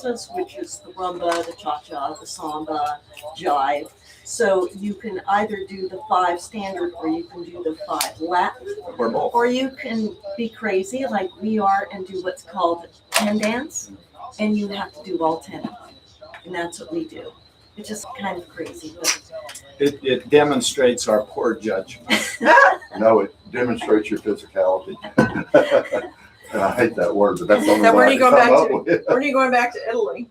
dances, which is the rumba, the cha-cha, the samba, jive. So you can either do the 5 standard or you can do the 5 Latin. Or both. Or you can be crazy like we are and do what's called 10 dance, and you have to do all 10 of them. And that's what we do. It's just kind of crazy, but It demonstrates our poor judgment. No, it demonstrates your physicality. And I hate that word, but that's the only Now, one when are I you can going come back up to? with. When are you going back to Italy?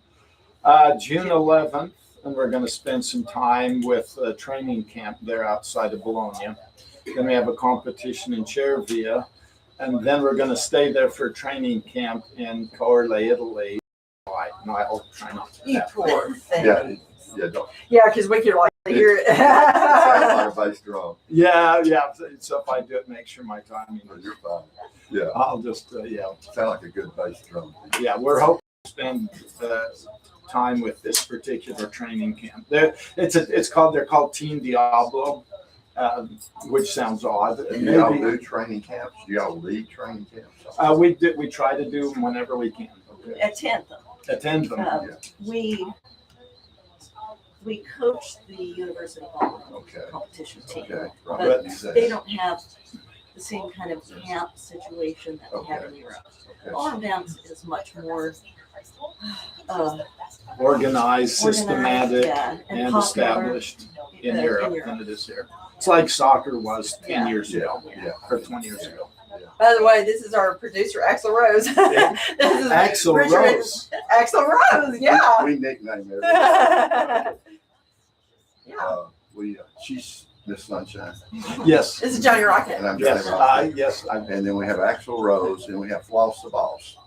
June 11th, and we're going to spend some time with a training camp there outside of Bologna. Then we have a competition in Cervia, and then we're going to stay there for a training camp in Corle, Italy. No, I'll try not to. You poor thing. Yeah, don't Yeah, because we could like hear it. sound like a bass drum. Yeah. So if I do it, make sure my timing No, is. you're fine. Yeah, I'll just, sound like a good bass drum. Yeah, we're hoping to spend time with this particular training camp. They're called Team Diablo, which sounds odd. Do y'all do training camps? Do y'all lead training camps? We try to do them whenever we can. Okay. attend them. Attend them. We coach the university ballroom Okay. competition team, Okay. but Right. they don't have the same kind of camp situation that we have in Europe. Okay. Ballroom dance is much more Organized, systematic, yeah, and popular established in in Europe than it is here. It's like soccer was 10 years ago, Yeah. or 20 years ago. By the way, this is our producer, Axel Rose. This is Axel Richard- Rose. Axel Rose, yeah. We nickname her. Yeah. She's Miss Sunshine, Yes. This is Johnny Rocket. and I'm Johnny Yes, Rocket. I And then we have Axel Rose, and we have Floss the Boss.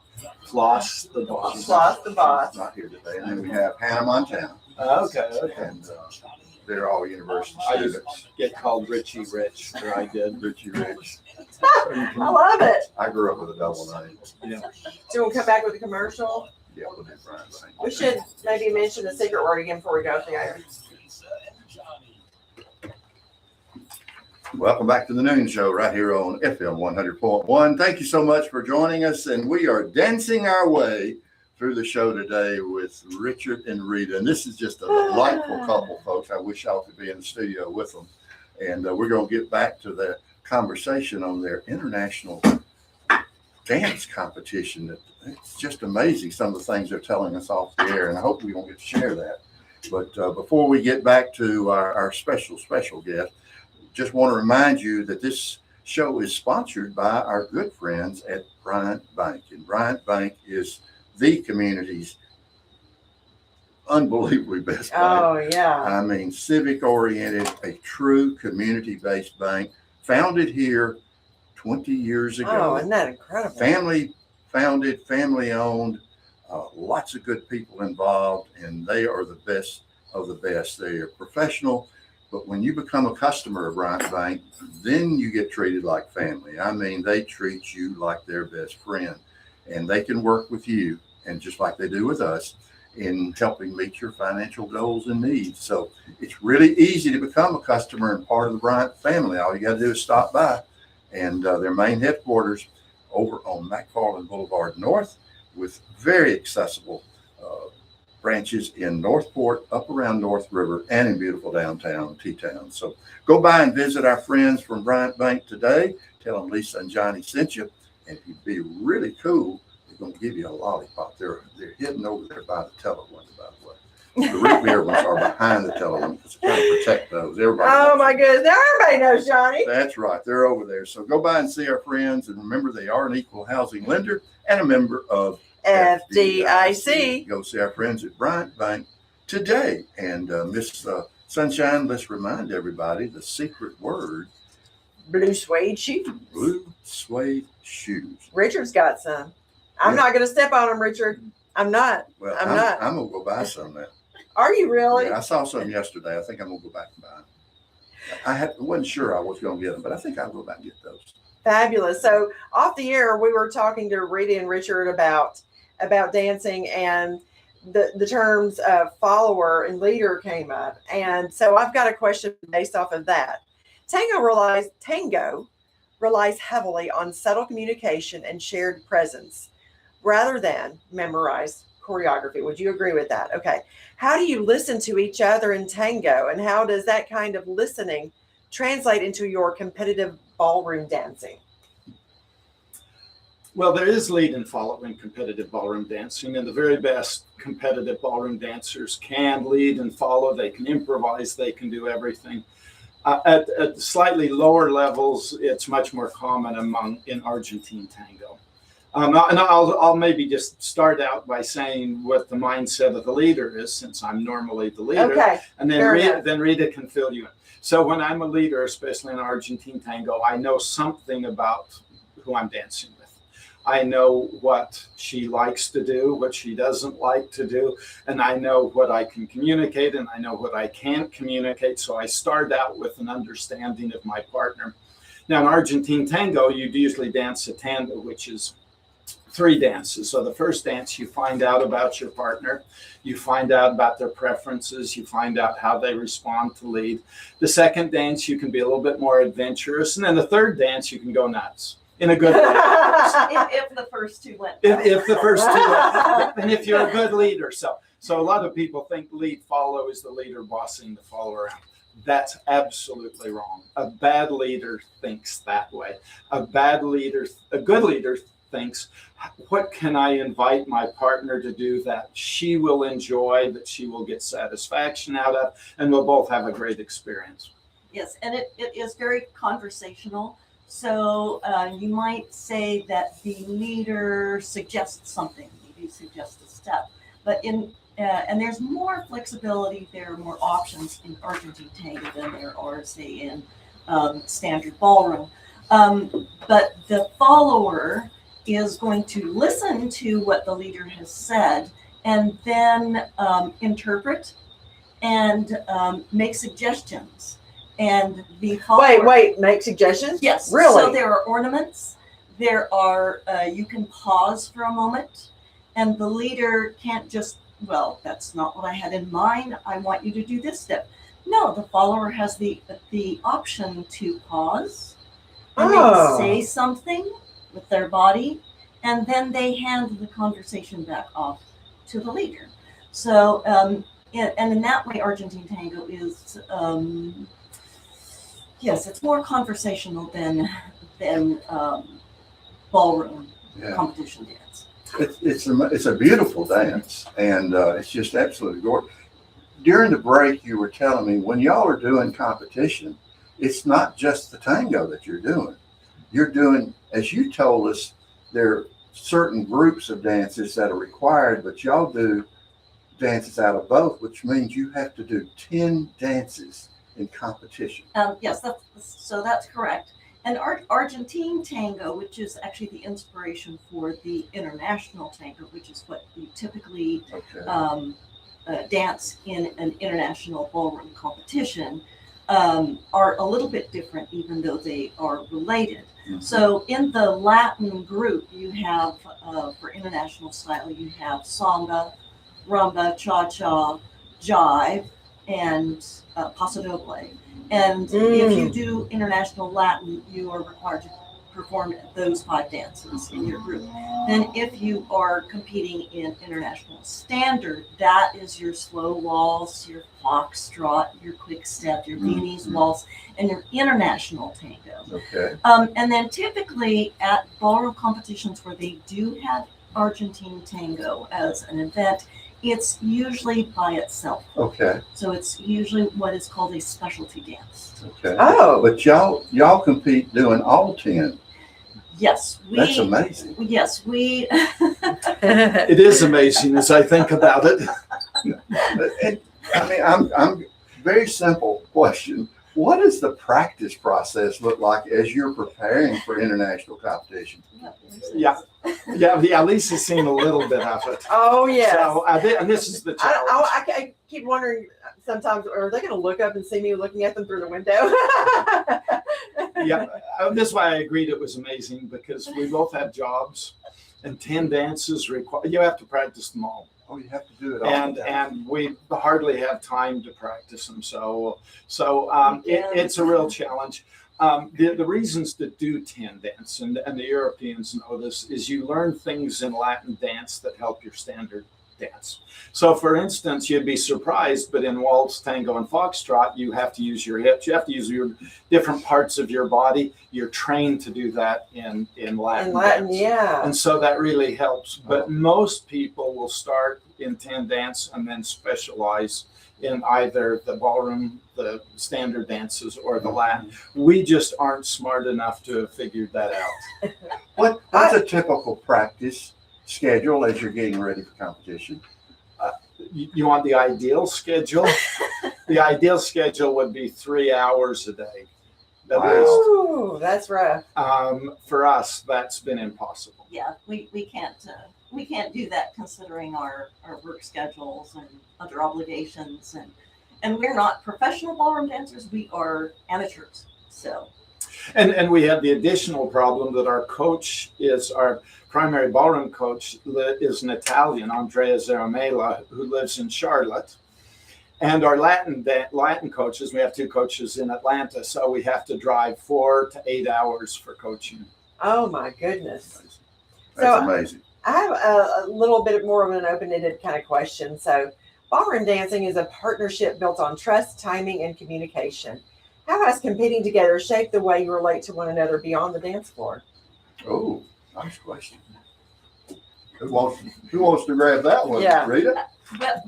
floss the boss. Floss the boss. She's not here today. And then we have Hannah Montana, Okay. and they're all university I just students. get called Richie Rich, or I did. Richie Rich. I love it. I grew up with a double name. So we'll come back with a commercial. Yeah, we'll do Brian Lane. We should maybe mention the secret word again before we go to the air. Welcome back to the Noon Show right here on FM 100.1. Thank you so much for joining us. And we are dancing our way through the show today with Richard and Rita. And this is just a delightful couple, folks. I wish y'all could be in the studio with them. And we're going to get back to the conversation on their international dance competition. It's just amazing, some of the things they're telling us off the air. And I hope we won't get to share that. But before we get back to our special guest, just want to remind you that this show is sponsored by our good friends at Bryant Bank. And Bryant Bank is the community's unbelievably best bank. Oh, yeah. I mean, civic oriented, a true community-based bank, founded here 20 years ago. Oh, isn't that incredible? Family founded, family owned, lots of good people involved, and they are the best of the best. They are professional, but when you become a customer of Bryant Bank, then you get treated like family. I mean, they treat you like their best friend, and they can work with you, and just like they do with us, in helping meet your financial goals and needs. So it's really easy to become a customer and part of the Bryant family. All you got to do is stop by, and their main headquarters over on McFarland Boulevard North, with very accessible branches in Northport, up around North River, and in beautiful downtown T-Town. So go by and visit our friends from Bryant Bank today. Tell them Lisa and Johnny sent you, and if you'd be really cool, they're going to give you a lollipop. They're hidden over there by the teller ones, by the way. The root beer ones are behind the teller ones to kind of protect those. Everybody Oh, knows. my goodness. Now everybody knows Johnny. That's right. They're over there. So go by and see our friends. And remember, they are an equal housing lender and a member of FDIC. Go see our friends at Bryant Bank today. And Miss Sunshine, let's remind everybody the secret word: Blue suede shoes. blue suede shoes. Richard's got some. I'm not going to step on them, Richard. I'm not. Well, I'm not. I'm gonna go buy some now. Are you really? Yeah, I saw some yesterday. I think I'm gonna go back and buy them. Wasn't sure I was gonna get them, but I think I'll go back and get those. Fabulous. So off the air, we were talking to Rita and Richard about dancing, and the terms follower and leader came up. And so I've got a question based off of that. Tango relies heavily on subtle communication and shared presence rather than memorized choreography. Would you agree with that? Okay. How do you listen to each other in tango, and how does that kind of listening translate into your competitive ballroom dancing? Well, there is lead and follow in competitive ballroom dancing, and the very best competitive ballroom dancers can lead and follow. They can improvise. They can do everything. At slightly lower levels, it's much more common in Argentine tango. And I'll maybe just start out by saying what the mindset of the leader is, since I'm normally the leader. Okay. And then Rita can fill you in. So when I'm a leader, especially in Argentine tango, I know something about who I'm dancing with. I know what she likes to do, what she doesn't like to do, and I know what I can communicate and I know what I can't communicate. So I start out with an understanding of my partner. Now in Argentine tango, you'd usually dance a tango, which is 3 dances. So the first dance, you find out about your partner, you find out about their preferences, you find out how they respond to lead. The second dance, you can be a little bit more adventurous. And then the third dance, you can go nuts. In a good way. If the first 2 went well. If the first 2 went, and if you're a good leader. So a lot of people think lead follow is the leader bossing the follow around. That's absolutely wrong. A bad leader thinks that way. A good leader thinks, what can I invite my partner to do that she will enjoy, that she will get satisfaction out of, and we'll both have a great experience. Yes, and it is very conversational. So you might say that the leader suggests something, maybe suggests a step, but and there's more flexibility, there are more options in Argentine tango than there are, say, in standard ballroom. But the follower is going to listen to what the leader has said and then interpret and make suggestions. And the follower, Wait, make suggestions? yes, Really? So there are ornaments. There are you can pause for a moment, and the leader can't just, well, that's not what I had in mind. I want you to do this step. No, the follower has the option to pause and Oh. they say something with their body, and then they hand the conversation back off to the leader. So and in that way, Argentine tango is. Yes, it's more conversational than ballroom Yeah. competition dance. It's a beautiful dance, and it's just absolutely gorgeous. During the break, you were telling me when y'all are doing competition, it's not just the tango that you're doing. You're doing, as you told us, there are certain groups of dances that are required, but y'all do dances out of both, which means you have to do 10 dances in competition. Yes, that's correct. And Argentine tango, which is actually the inspiration for the international tango, which is what you typically Okay. dance in an international ballroom competition, are a little bit different, even though they are related. Mhm. So in the Latin group, you have, for international style, you have samba, rumba, cha-cha, jive, and paso doble. And if you do international Latin, you are required to perform those 5 dances in your group. Then if you are competing in international standard, that is your slow waltz, your foxtrot, your quick step, your Viennese waltz, and your international tango. Okay. And then typically at ballroom competitions where they do have Argentine tango as an event, it's usually by itself. Okay. So it's usually what is called a specialty dance. Okay. Oh. But y'all compete doing all 10. Yes, That's amazing. Yes, we. It is amazing as I think about it. I'm very simple question. What does the practice process look like as you're preparing for international competition? Yeah, Lisa's seen a little bit of it. Oh, yes. So, and this is the challenge. I keep wondering sometimes, are they going to look up and see me looking at them through the window? Yeah, this is why I agreed it was amazing, because we both have jobs, and 10 dances require, you have to practice them all. Oh, you have to do it all. And we hardly have time to practice them. So it's a real challenge. The reasons to do 10 dance, and the Europeans know this, is you learn things in Latin dance that help your standard dance. So for instance, you'd be surprised, but in waltz, tango, and foxtrot, you have to use your hips. You have to use your different parts of your body. You're trained to do that in Latin In Latin, dance. yeah. And so that really helps. But most people will start in 10 dance and then specialize in either the ballroom, the standard dances, or the Latin. We just aren't smart enough to have figured that out. What's a typical practice schedule as you're getting ready for competition? You want the ideal schedule? The ideal schedule would be 3 hours a day. At Wow. least. Ooh, that's rough. For us, that's been impossible. Yeah, we can't do that considering our work schedules and other obligations, and we're not professional ballroom dancers. We are amateurs. So And we have the additional problem that our coach is our primary ballroom coach is an Italian, Andrea Zaramella, who lives in Charlotte. And our Latin coaches, we have 2 coaches in Atlanta, so we have to drive 4 to 8 hours for coaching. Oh my goodness. That's So- amazing. I have a little bit more of an open-ended kind of question. So, ballroom dancing is a partnership built on trust, timing, and communication. How has competing together shaped the way you relate to one another beyond the dance floor? Oh, nice question. Who wants to grab that one? Yeah. Rita?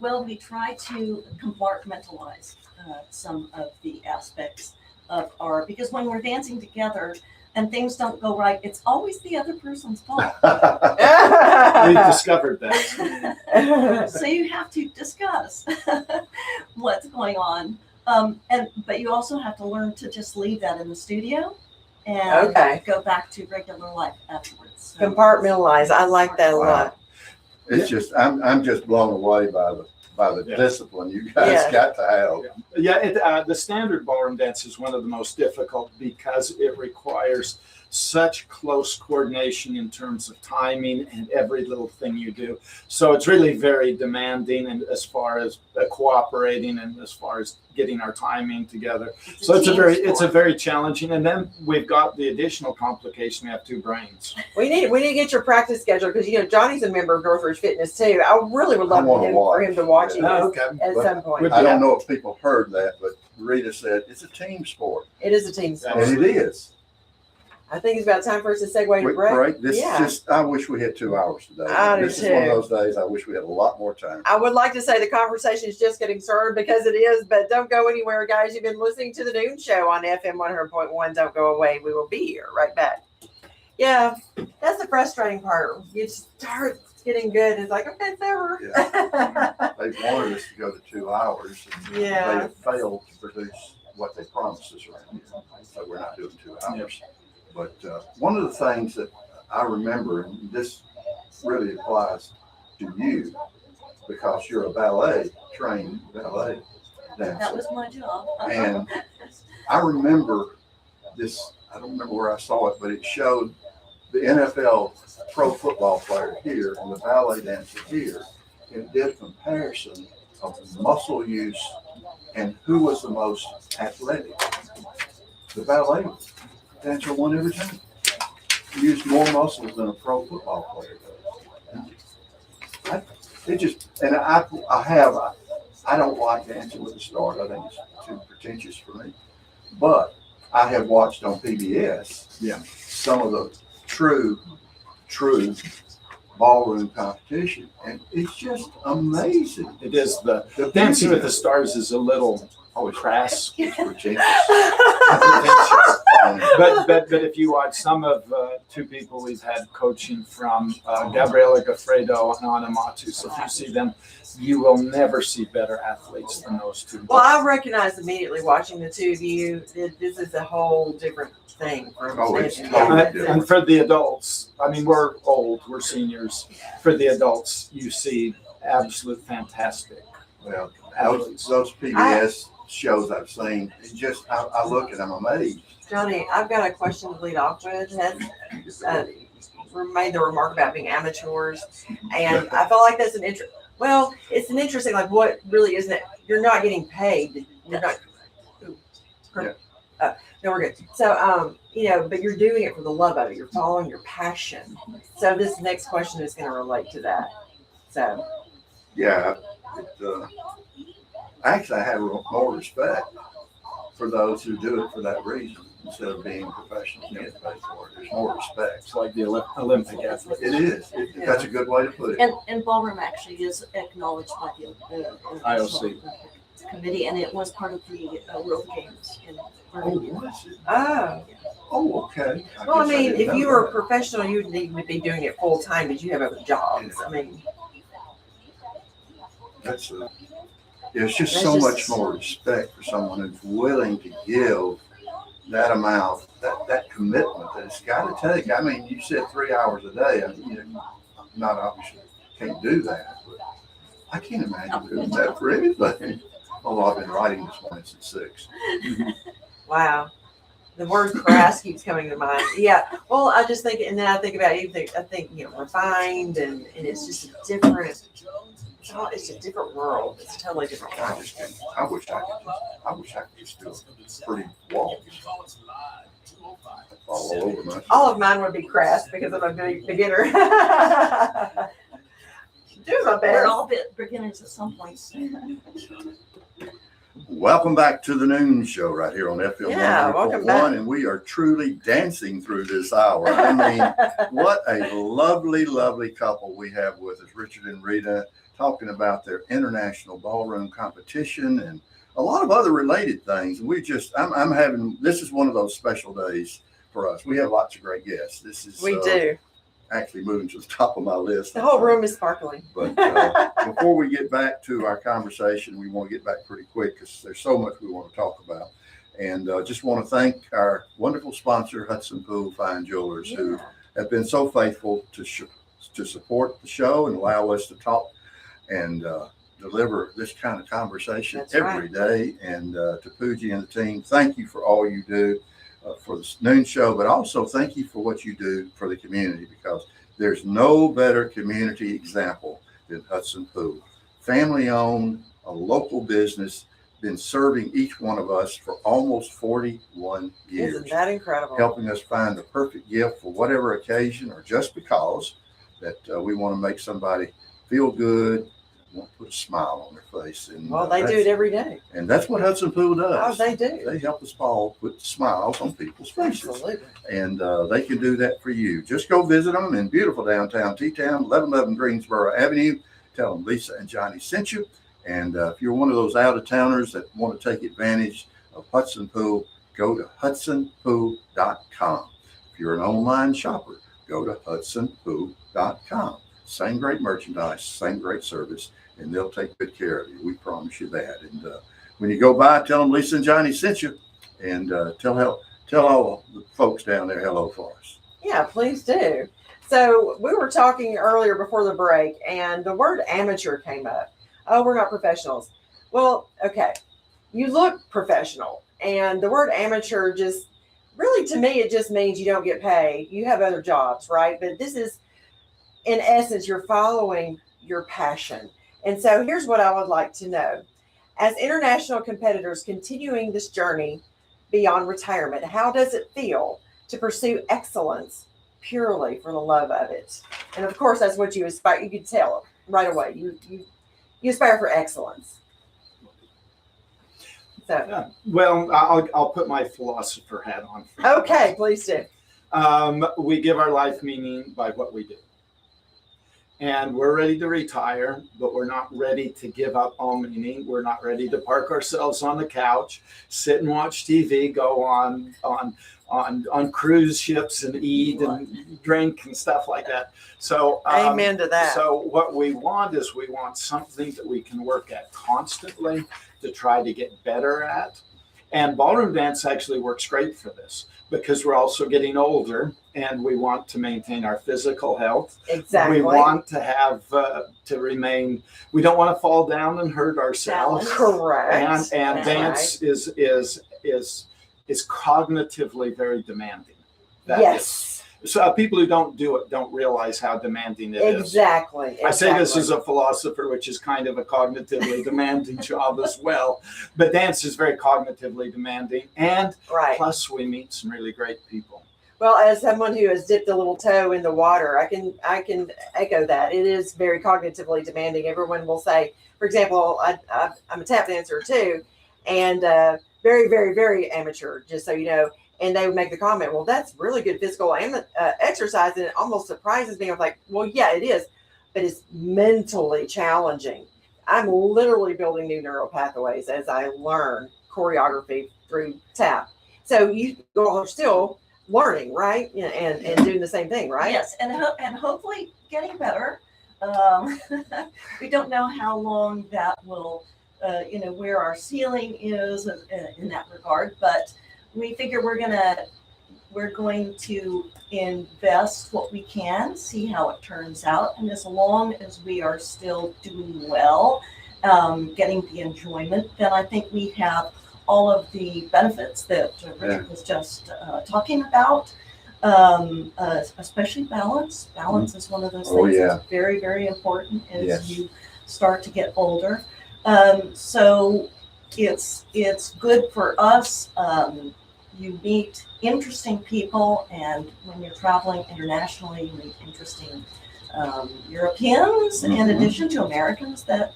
well, we try to compartmentalize some of the aspects of because when we're dancing together and things don't go right, it's always the other person's fault. We've discovered that. So you have to discuss what's going on, but you also have to learn to just leave that in the studio and Okay. go back to regular life afterwards. So, Compartmentalize. I like that a lot. It's just, I'm just blown away by the Yeah. discipline you guys Yeah. got to have. Yeah, the standard ballroom dance is one of the most difficult because it requires such close coordination in terms of timing and every little thing you do. So it's really very demanding, and as far as cooperating and as far as getting our timing together. So it's a very challenging. And then we've got the additional complication: we have 2 brains. We need to get your practice schedule because Johnny's a member of Northridge Fitness too. I really would love I wanna for him to watch you Oh, okay. at But some point. I don't know if people heard that, but Rita said it's a team sport. It is a team sport. And it is. I think it's about time for us to segue to Quick break. break. This Yeah. is just, I wish we had 2 hours today. I do This is one too. of those days I wish we had a lot more time. I would like to say the conversation is just getting started because it is, but don't go anywhere, guys. You've been listening to the Noon Show on FM 100.1. Don't go away. We will be here right back. Yeah, that's the frustrating part. You start getting good. It's like, okay, it's over. They wanted us to go to 2 hours. And Yeah. They have failed to produce what they promised us around here. So we're not doing 2 hours. But one of the things that I remember, and this really applies to you because you're a trained ballet dancer. that was my job. And I remember this, I don't remember where I saw it, but it showed the NFL pro football player here and the ballet dancer here. And it did a comparison of muscle use and who was the most athletic. The ballet dancer won every time. He used more muscles than a pro football player does. I don't like Dancing with the Stars. I think it's too pretentious for me. But I have watched on PBS some of the true ballroom competition, and it's just amazing. It is the The Dancing with beauty the Stars is a little crass. of it. It's pretentious. But if you watch some of 2 people we've had coaching from, Gabriela Gaffredo and Anna Matus, if you see them, you will never see better athletes than those 2. Well, I recognized immediately watching the two of you that this is a whole different thing. Oh, it's totally different. And for the adults, I mean, we're old, we're seniors. For the adults, you see absolute fantastic Well, athletes. those PBS shows I've seen, it just I look at them amazed. Johnny, I've got a question to lead off with. We made the remark about being amateurs, and I feel like that's it's an interesting, like, what really isn't it? You're not getting paid. You're not. No, we're good. So, but you're doing it for the love of it. You're following your passion. So this next question is going to relate to that. So, Yeah, actually, I have more respect for those who do it for that reason instead of being professionals and getting paid for it. There's more respect. It's like the Olympic athletes. It is. That's a good way to put it. And ballroom actually is acknowledged by the IOC committee, and it was part of the World Games in Oh, Birmingham. was it? Oh, Oh, okay. well, I guess mean, didn't if know you were a that. professional, you'd need to be doing it full time. Did you have other jobs? I mean, That's it's just That's so just- much more respect for someone who's willing to give that amount, that commitment that it's got to take. I mean, you said 3 hours a day. I mean, not obviously can't do that, but I can't imagine doing that for anything. Although I've been writing this one since 6. wow. The word crass keeps coming to mind. Yeah. Well, I just think, and then I think about you. I think refined, and it's just a different. It's a different world. It's a totally different I world. just can't. I wish I could just do a pretty walk. Fall all over myself. All of mine would be crass because I'm a big beginner. Do my We're best. all beginners at some point. Welcome back to the Noon Show right here on FM Yeah, welcome 104.1, and we are truly dancing through this hour. I mean, what a lovely, lovely couple we have with us, Richard and Rita, talking about their international ballroom competition and a lot of other related things. And I'm having, this is one of those special days for us. We have lots of great guests. This is We do. actually moving to the top of my list. The whole room is sparkling. But before we get back to our conversation, we want to get back pretty quick because there's so much we want to talk about. And just want to thank our wonderful sponsor, Hudson Pool Fine Jewelers, who have been so faithful to support the show and allow us to talk and deliver this kind of conversation That's every day. And to Pooji and the team, thank you for all you do for the Noon Show, but also thank you for what you do for the community, because there's no better community example than Hudson Pool. Family owned, a local business, been serving each one of us for almost 41 years. Isn't that incredible? Helping us find the perfect gift for whatever occasion or just because that we want to make somebody feel good, want to put a smile on their face. And Well, they do it every day. And that's what Hudson Pool Oh, does. they do. They help us all put smiles on people's faces. Absolutely. And they can do that for you. Just go visit them in beautiful downtown T-Town, 1111 Greensboro Avenue. Tell them Lisa and Johnny sent you. And if you're one of those out-of-towners that want to take advantage of Hudson Pool, go to hudsonpool.com. If you're an online shopper, go to hudsonpool.com. Same great merchandise, same great service, and they'll take good care of you. We promise you that. And when you go by, tell them Lisa and Johnny sent you, and tell all the folks down there hello for us. Yeah, please do. So we were talking earlier before the break, and the word amateur came up. Oh, we're not professionals. Well, okay. You look professional, and the word amateur just really, to me, it just means you don't get paid. You have other jobs, right? But this is, in essence, you're following your passion. And so here's what I would like to know. As international competitors continuing this journey beyond retirement, how does it feel to pursue excellence purely for the love of it? And of course, that's what you aspire. You can tell right away. You aspire for excellence. So, Yeah. Well, I'll put my philosopher hat on. okay, please do. We give our life meaning by what we do. And we're ready to retire, but we're not ready to give up all meaning. We're not ready to park ourselves on the couch, sit and watch TV, go on cruise ships and eat and drink and stuff like that. So Amen to that. So what we want is we want something that we can work at constantly to try to get better at. And ballroom dance actually works great for this because we're also getting older and we want to maintain our physical health. Exactly. We want to have to remain. We don't want to fall down and hurt ourselves. Correct. And That's dance is cognitively very demanding. That yes. is. So people who don't do it don't realize how demanding it is. Exactly. I say this as a philosopher, which is kind of a cognitively demanding job as well. But dance is very cognitively demanding, and right. plus we meet some really great people. Well, as someone who has dipped a little toe in the water, I can echo that. It is very cognitively demanding. Everyone will say, for example, I'm a tap dancer too, and very, very, very amateur, just so you know. And they would make the comment, well, that's really good physical exercise. And it almost surprises me. I'm like, well, yeah, it is, but it's mentally challenging. I'm literally building new neural pathways as I learn choreography through tap. So you are still learning, right? Yeah, and doing the same thing, right? Yes, and hopefully getting better. We don't know how long that will, where our ceiling is in that regard, but we figure we're going to invest what we can, see how it turns out, and as long as we are still doing well, getting the enjoyment, then I think we have all of the benefits that Richard was just talking about, especially balance. Balance is one of those things that's very, very important as you start to get older. So it's good for us. You meet interesting people, and when you're traveling internationally, you meet interesting Europeans in addition to Americans that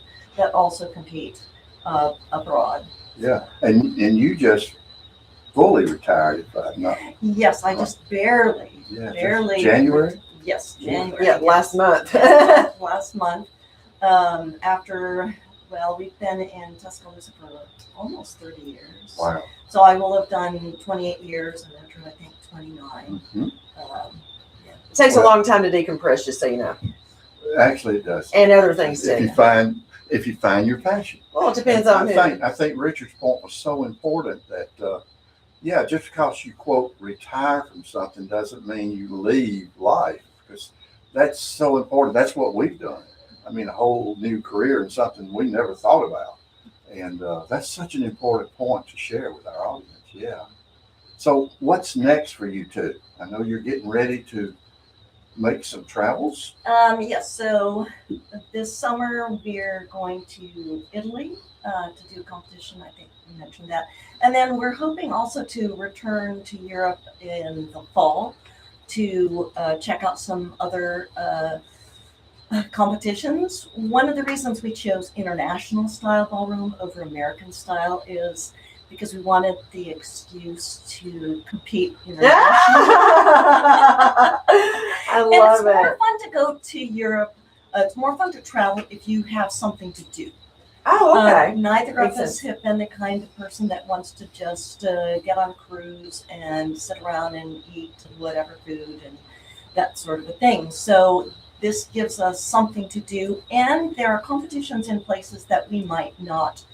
also compete abroad. Yeah, and you just fully retired, if I'm not. Yes, I just barely. January? Yes, January. Yeah, last month. Last month. We've been in Tuscaloosa for almost 30 years. Wow. So I will have done 28 years, and after I think 29. It takes a long time to decompress, just so you know. Actually, it does. And other things too. If you find your passion. Well, it depends on who. I think Richard's point was so important that, just because you quote retire from something doesn't mean you leave life, because that's so important. That's what we've done. I mean, a whole new career in something we never thought about. And that's such an important point to share with our audience. Yeah. So what's next for you two? I know you're getting ready to make some travels. Yes. So this summer we're going to Italy to do a competition. I think we mentioned that. And then we're hoping also to return to Europe in the fall to check out some other competitions. One of the reasons we chose international style ballroom over American style is because we wanted the excuse to compete internationally. I love and it's more fun to go to Europe. It's more fun to travel if you have something to do. Oh, okay. Neither of us have been the kind of person that wants to just get on a cruise and sit around and eat whatever food and that sort of a thing. So this gives us something to do, and there are competitions in places that we might not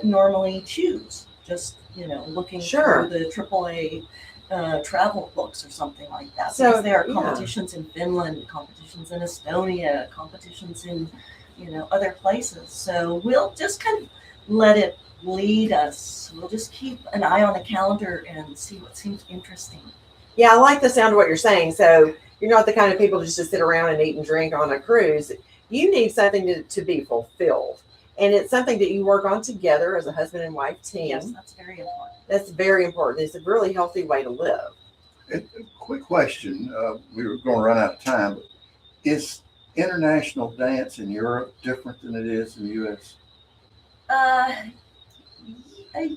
normally choose. Just looking through the AAA travel books or something like that. So because there are competitions in Finland, competitions in Estonia, competitions in other places. So we'll just kind of let it lead us. We'll just keep an eye on the calendar and see what seems interesting. Yeah, I like the sound of what you're saying. So you're not the kind of people just to sit around and eat and drink on a cruise. You need something to be fulfilled. And it's something that you work on together as a husband and wife team. Yes, that's very important. That's very important. It's a really healthy way to live. Quick question. We were going to run out of time. Is international dance in Europe different than it is in the U.S.?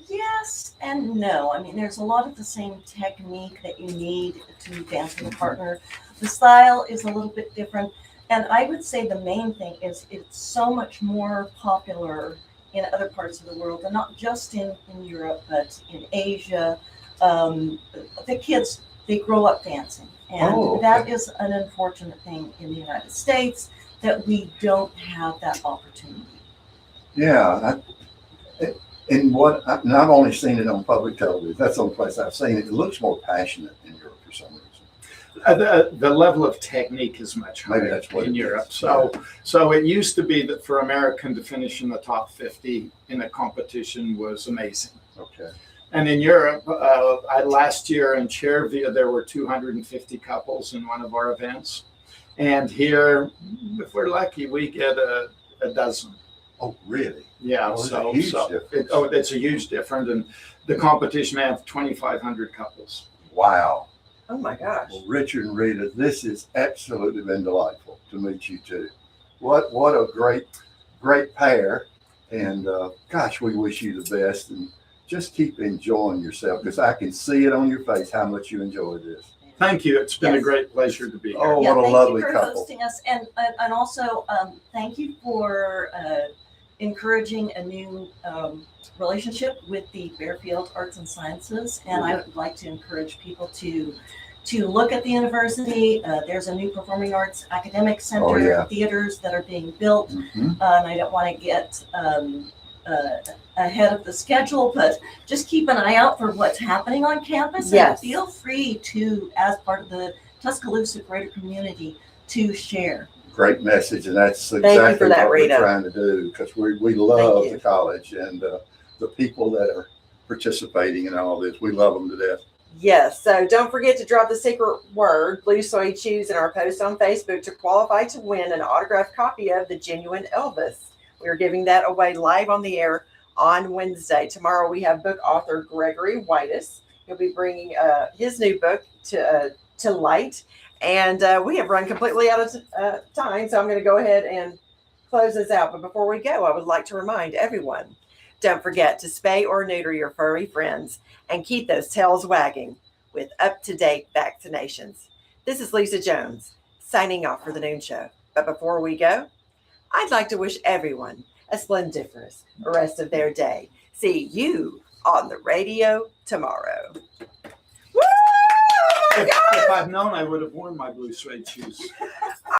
Yes and no. I mean, there's a lot of the same technique that you need to dance with a partner. The style is a little bit different. And I would say the main thing is it's so much more popular in other parts of the world, and not just in Europe, but in Asia. The kids, they grow up dancing. And that is an unfortunate thing in the United States, that we don't have that opportunity. Yeah. And what I've only seen it on public television. That's the only place I've seen it. It looks more passionate in Europe for some reason. The level of technique is much higher in Europe. So it used to be that for American to finish in the top 50 in a competition was amazing. Okay. And in Europe, last year in Cervia, there were 250 couples in one of our events. And here, if we're lucky, we get a dozen. Oh, really? Yeah. It's a huge difference. It's a huge difference. And the competition have 2,500 couples. Wow. Oh my gosh. Well, Richard and Rita, this has absolutely been delightful to meet you two. What a great pair. And gosh, we wish you the best, and just keep enjoying yourself, because I can see it on your face how much you enjoy this. Thank you. It's been a Yes. great pleasure to be here. Oh, Yeah, what a thank lovely you for couple. hosting us, and also thank you for encouraging a new relationship with the Fairfield Arts and Sciences. And I would like to encourage people to look at the university. There's a new performing arts academic center, Oh, yeah. theaters that are being built. Mhm. And I don't want to get ahead of the schedule, but just keep an eye out for what's happening on campus. Yes. And feel free to, as part of the Tuscaloosa greater community, to share. Great message, and that's you exactly for that, what we're Rita. trying to do, because we love you. the college and the people that are participating in all this. We love them to death. Yes. So don't forget to drop the secret word, Blue Suede Shoes, in our post on Facebook to qualify to win an autographed copy of The Genuine Elvis. We are giving that away live on the air on Wednesday. Tomorrow we have book author Gregory Whitus. He'll be bringing his new book to light. And we have run completely out of time, so I'm going to go ahead and close this out. But before we go, I would like to remind everyone, don't forget to spay or neuter your furry friends and keep those tails wagging with up-to-date vaccinations. This is Lisa Jones signing off for the Noon Show. But before we go, I'd like to wish everyone a splendiferous rest of their day. See you on the radio tomorrow. Woo! Oh my God! If I'd known, I would have worn my blue suede shoes.